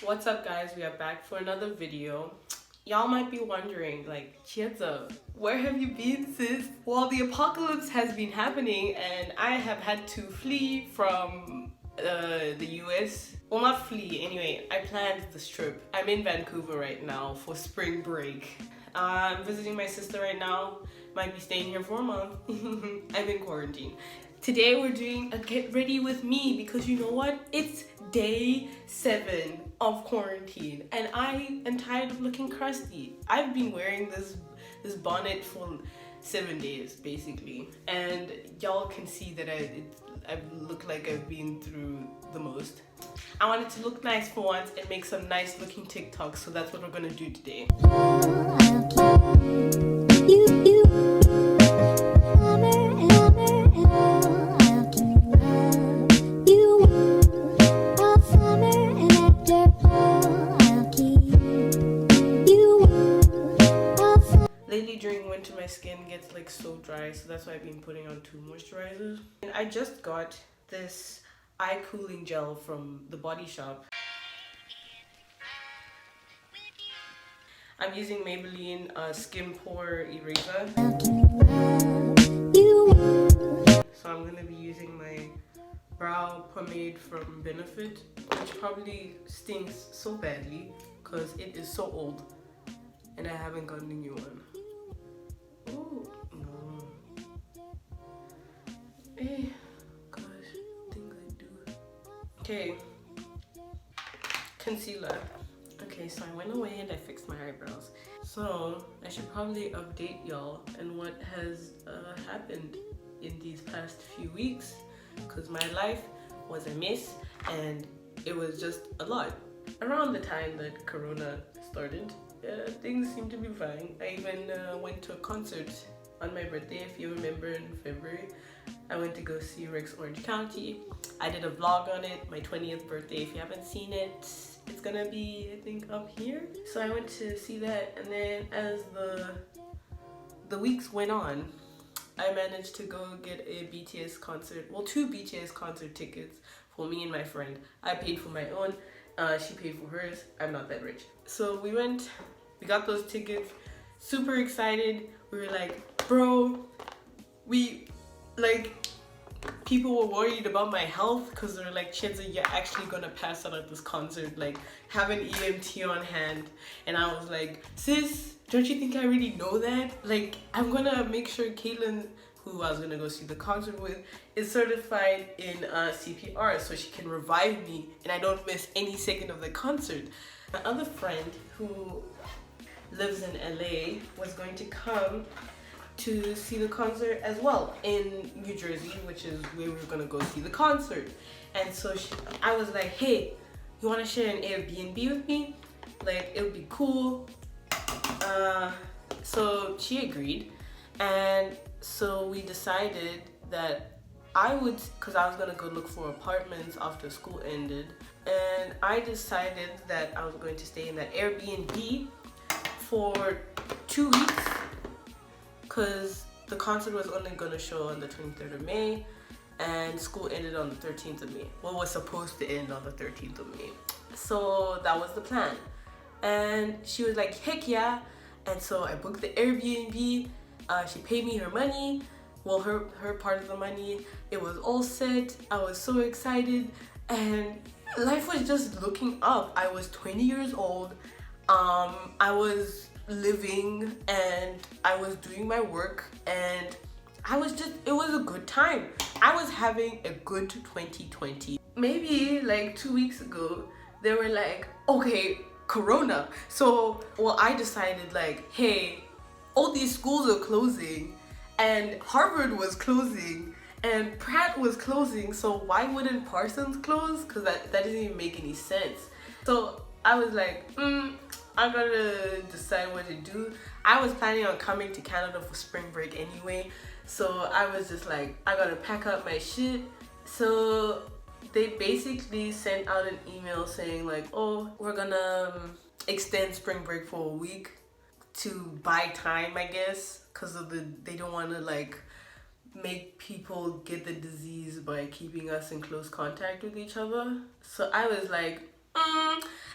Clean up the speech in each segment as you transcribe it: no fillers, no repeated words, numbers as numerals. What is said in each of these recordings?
What's up, guys? We are back for another video. Y'all might be wondering, like, Chietza, where have you been, sis? Well, the apocalypse has been happening and I have had to flee from the US. Well, not flee, anyway, I planned this trip. I'm in Vancouver right now for spring break. I'm visiting my sister right now. Might be staying here for a month. I'm in quarantine. Today we're doing a get ready with me because you know what? It's day 7 of quarantine and I am tired of looking crusty. I've been wearing this bonnet for 7 days basically, and y'all can see that I look like I've been through the most. I wanted to look nice for once and make some nice looking TikToks, so that's what we're gonna do today. Lately during winter my skin gets like so dry, so that's why I've been putting on 2 moisturizers. And I just got this eye cooling gel from the Body Shop. I'm using Maybelline Skin Pore Eraser. So I'm gonna be using my brow pomade from Benefit, which probably stinks so badly because it is so old and I haven't gotten a new one. Oh no. Hey, gosh, things I do. Okay, concealer. Okay, so I went away and I fixed my eyebrows. So I should probably update y'all on what has happened in these past few weeks, because my life was a mess and it was just a lot. Around the time that Corona started, things seemed to be fine. I even went to a concert on my birthday, if you remember, in February. I went to go see Rex Orange County. I did a vlog on it, my 20th birthday. If you haven't seen it, it's gonna be, I think, up here. So I went to see that, and then as the weeks went on, I managed to go get a BTS concert, well, 2 BTS concert tickets for me and my friend. I paid for my own, she paid for hers. I'm not that rich. So we got those tickets, super excited. We were like, bro, people were worried about my health because they're like, Chietza, you're actually gonna pass out at this concert, like have an EMT on hand. And I was like, sis, don't you think I already know that? Like, I'm gonna make sure Caitlin, who I was gonna go see the concert with, is certified in CPR so she can revive me and I don't miss any second of the concert. My other friend who lives in LA was going to come to see the concert as well in New Jersey, which is where we were gonna go see the concert. And so I was like, hey, you wanna share an Airbnb with me? Like, it would be cool. So she agreed, and so we decided that because I was gonna go look for apartments after school ended, and I decided that I was going to stay in that Airbnb for 2 weeks because the concert was only gonna show on the 23rd of May and school ended on the 13th of May. Well, was supposed to end on the 13th of May. So that was the plan. And she was like, heck yeah. And so I booked the Airbnb. She paid me her money. Well, her part of the money. It was all set. I was so excited. And life was just looking up. I was 20 years old. I was living and I was doing my work and it was a good time. I was having a good 2020. Maybe like 2 weeks ago, they were like, okay, Corona. So, well, I decided like, hey, all these schools are closing and Harvard was closing and Pratt was closing, so why wouldn't Parsons close? Because that doesn't even make any sense. So I was like, I gotta decide what to do. I was planning on coming to Canada for spring break anyway, so I was just like, I gotta pack up my shit. So they basically sent out an email saying like, oh, we're gonna extend spring break for a week to buy time, I guess, because they don't want to like make people get the disease by keeping us in close contact with each other. So I was like,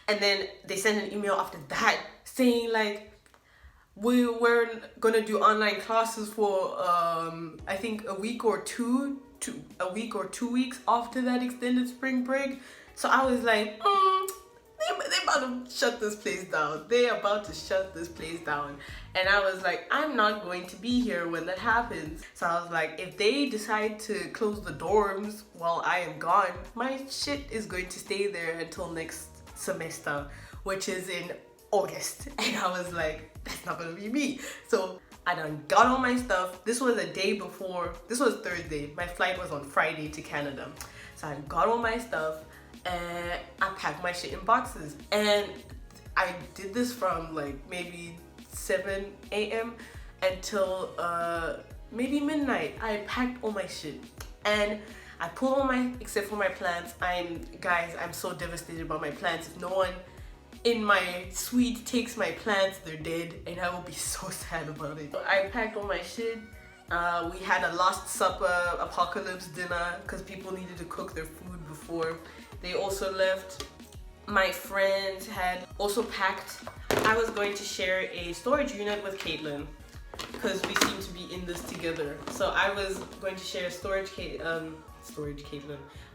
And then they sent an email after that saying like, we were gonna do online classes for I think a week or 2 weeks after that extended spring break. So I was like, they about to shut this place down. They're about to shut this place down. And I was like, I'm not going to be here when that happens. So I was like, if they decide to close the dorms while I am gone, my shit is going to stay there until next semester, which is in August. And I was like, that's not gonna be me. So I done got all my stuff. This was a day before, this was Thursday. My flight was on Friday to Canada. So I got all my stuff and I packed my shit in boxes. And I did this from like maybe 7 a.m. until maybe midnight. I packed all my shit and I put all my, except for my plants. I'm so devastated about my plants. If no one in my suite takes my plants, they're dead, and I will be so sad about it. I packed all my shit. We had a Last Supper apocalypse dinner because people needed to cook their food before they also left. My friends had also packed. I was going to share a storage unit with Caitlin because we seem to be in this together. So I was going to share a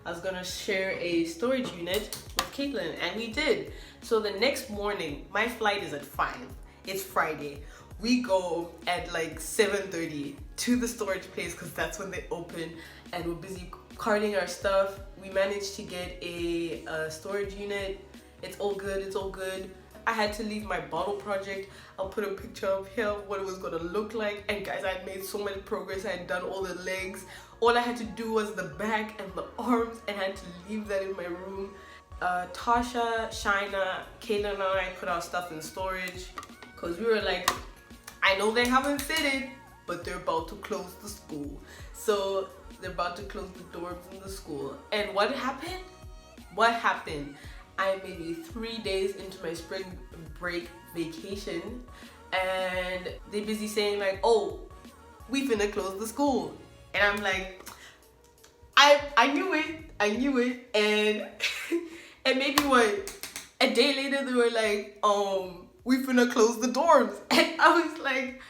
I was gonna share a storage unit with Caitlin, and we did. So the next morning, my flight is at 5. It's Friday. We go at like 7:30 to the storage place because that's when they open, and we're busy carting our stuff. We managed to get a storage unit. It's all good, it's all good. I had to leave my bottle project. I'll put a picture up here of what it was gonna look like. And guys, I had made so much progress. I had done all the legs. All I had to do was the back and the arms, and I had to leave that in my room. Tasha, Shina, Kayla and I put our stuff in storage because we were like, I know they haven't said it, but they're about to close the school. So they're about to close the doors in the school. And what happened? I'm maybe 3 days into my spring break vacation, and they're busy saying like, oh, we finna close the school. And I'm like, I knew it, and and maybe a day later they were like, we finna close the dorms. And I was like,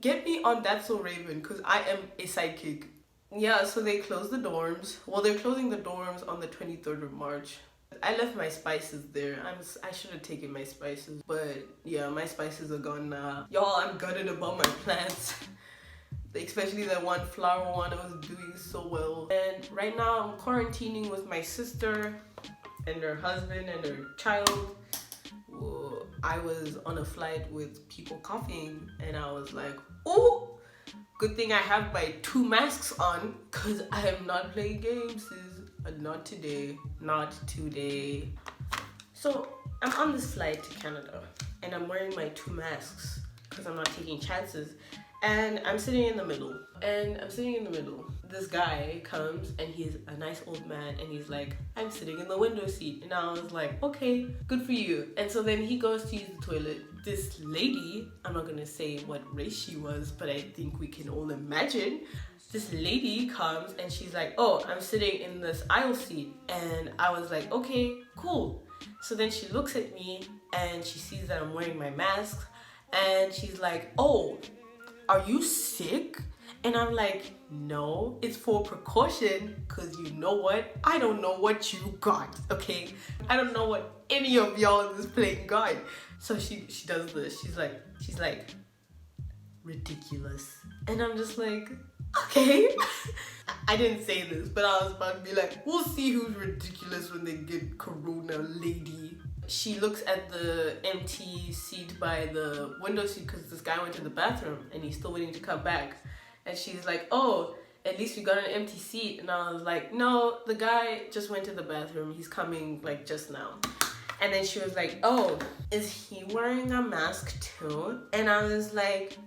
get me on That's So Raven, because I am a sidekick. Yeah, so they closed the dorms. Well, they're closing the dorms on the 23rd of March. I left my spices there. I should have taken my spices, but yeah, my spices are gone now. Y'all, I'm gutted about my plants. Especially that one flower one, I was doing so well. And right now I'm quarantining with my sister and her husband and her child. Whoa, I was on a flight with people coughing, and I was like, oh, good thing I have my 2 masks on, because I am not playing games. Not today. So I'm on this flight to Canada, and I'm wearing my 2 masks because I'm not taking chances. And I'm sitting in the middle. This guy comes, and he's a nice old man, and he's like, I'm sitting in the window seat. And I was like, okay, good for you. And so then he goes to use the toilet. This lady, I'm not gonna say what race she was, but I think we can all imagine. This lady comes and she's like, oh, I'm sitting in this aisle seat. And I was like, okay, cool. So then she looks at me and she sees that I'm wearing my mask, and she's like, oh, are you sick? And I'm like, no, it's for precaution, because you know what? I don't know what you got, okay? I don't know what any of y'all in this plane got. So she does this. She's like, ridiculous. And I'm just like, okay. I didn't say this, but I was about to be like, we'll see who's ridiculous when they get corona, lady. She looks at the empty seat by the window seat because this guy went to the bathroom and he's still waiting to come back. And she's like, oh, at least we got an empty seat. And I was like, no, the guy just went to the bathroom. He's coming like just now. And then she was like, oh, is he wearing a mask too? And I was like,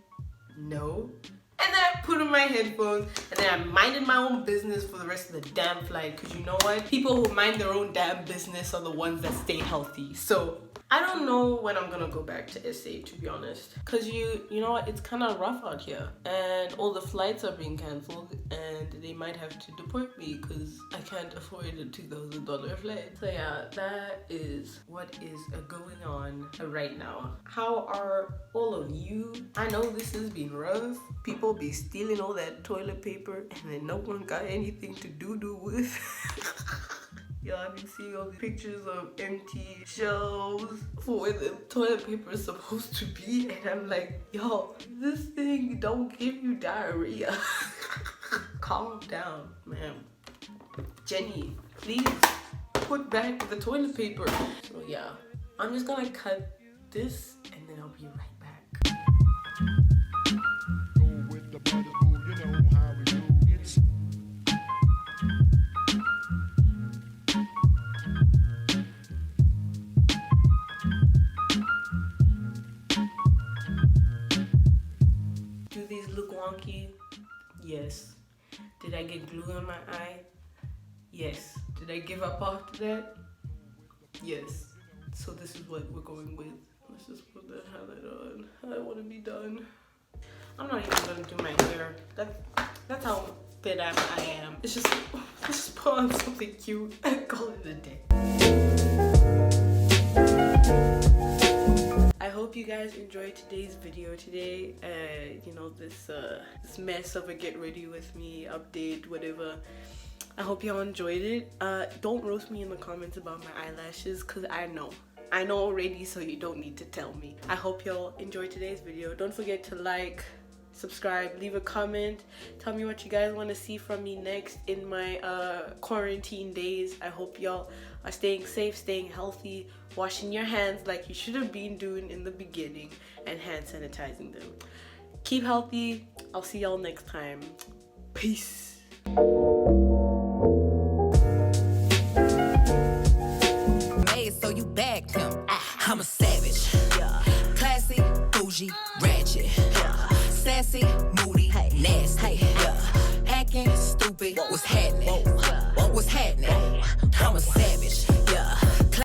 no. And then I put on my headphones, and then I minded my own business for the rest of the damn flight. Because you know what? People who mind their own damn business are the ones that stay healthy. So I don't know when I'm gonna go back to SA, to be honest, because you know what, it's kind of rough out here and all the flights are being cancelled and they might have to deport me because I can't afford a $2,000 flight. So yeah, that is what is going on right now. How are all of you? I know this has been rough. People be stealing all that toilet paper and then no one got anything to do with. Yo, I've been seeing all the pictures of empty shelves for where the toilet paper is supposed to be, and I'm like, yo, this thing don't give you diarrhea. Calm down, ma'am. Jenny, please put back the toilet paper. So yeah, I'm just gonna cut this and then I'll be right back. Do these look wonky? Yes. Did I get glue in my eye? Yes. Did I give up after that? Yes. So this is what we're going with. Let's just put the highlight on. I want to be done. I'm not even gonna do my hair. That's how fit I am. It's just, let's just put on something cute and call it a day. I hope you guys enjoyed today's video today. You know, this mess of a get ready with me update, whatever. I hope y'all enjoyed it. Don't roast me in the comments about my eyelashes, because I know already, so you don't need to tell me. I hope y'all enjoyed today's video. Don't forget to like, subscribe, leave a comment, tell me what you guys want to see from me next in my quarantine days. I hope y'all are staying safe, staying healthy, washing your hands like you should have been doing in the beginning, and hand sanitizing them. Keep healthy. I'll see y'all next time. Peace. So you bagged him. I'm a savage. Classy, bougie, ratchet. Sassy, moody, nasty.